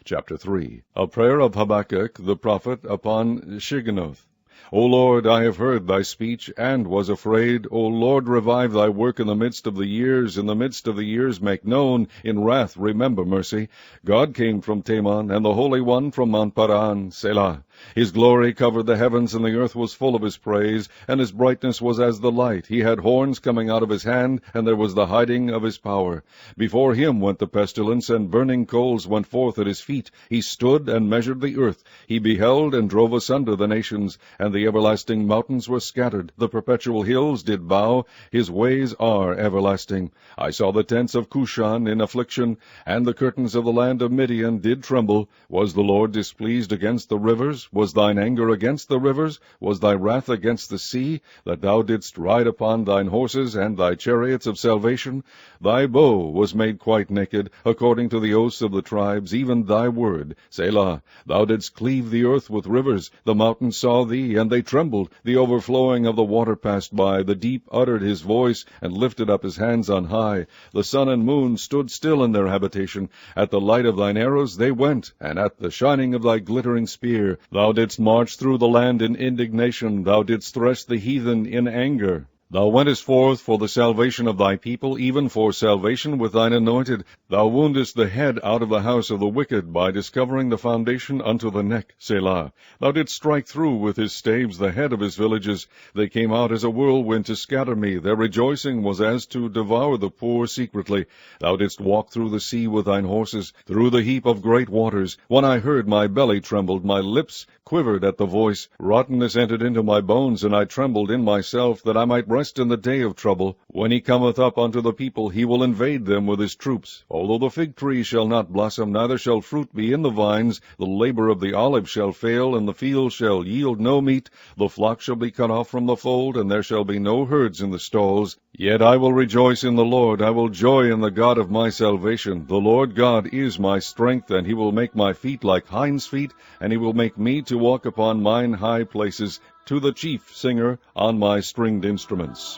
Chapter 3. A prayer of Habakkuk the prophet upon Shigionoth. O Lord, I have heard thy speech, and was afraid. O Lord, revive thy work in the midst of the years. In the midst of the years make known. In wrath remember mercy. God came from Teman, and the Holy One from Mount Paran. Selah. His glory covered the heavens, and the earth was full of his praise, and his brightness was as the light. He had horns coming out of his hand, and there was the hiding of his power. Before him went the pestilence, and burning coals went forth at his feet. He stood and measured the earth. He beheld and drove asunder the nations, and the everlasting mountains were scattered. The perpetual hills did bow. His ways are everlasting. I saw the tents of Cushan in affliction, and the curtains of the land of Midian did tremble. Was the Lord displeased against the rivers? Was thine anger against the rivers? Was thy wrath against the sea, that thou didst ride upon thine horses and thy chariots of salvation? Thy bow was made quite naked, according to the oaths of the tribes, even thy word. Selah. Thou didst cleave the earth with rivers. The mountains saw thee, and they trembled. The overflowing of the water passed by. The deep uttered his voice, and lifted up his hands on high. The sun and moon stood still in their habitation. At the light of thine arrows they went, and at the shining of thy glittering spear. Thou didst march through the land in indignation. Thou didst thresh the heathen in anger. Thou wentest forth for the salvation of thy people, even for salvation with thine anointed. Thou woundest the head out of the house of the wicked, by discovering the foundation unto the neck. Selah. Thou didst strike through with his staves the head of his villages. They came out as a whirlwind to scatter me. Their rejoicing was as to devour the poor secretly. Thou didst walk through the sea with thine horses, through the heap of great waters. When I heard, my belly trembled, my lips quivered at the voice. Rottenness entered into my bones, and I trembled in myself, that I might rest in the day of trouble. When he cometh up unto the people, he will invade them with his troops. Although the fig tree shall not blossom, neither shall fruit be in the vines, the labor of the olive shall fail, and the field shall yield no meat. The flock shall be cut off from the fold, and there shall be no herds in the stalls. Yet I will rejoice in the Lord. I will joy in the God of my salvation. The Lord God is my strength, and he will make my feet like hinds' feet, and he will make me to walk upon mine high places, to the chief singer on my stringed instruments.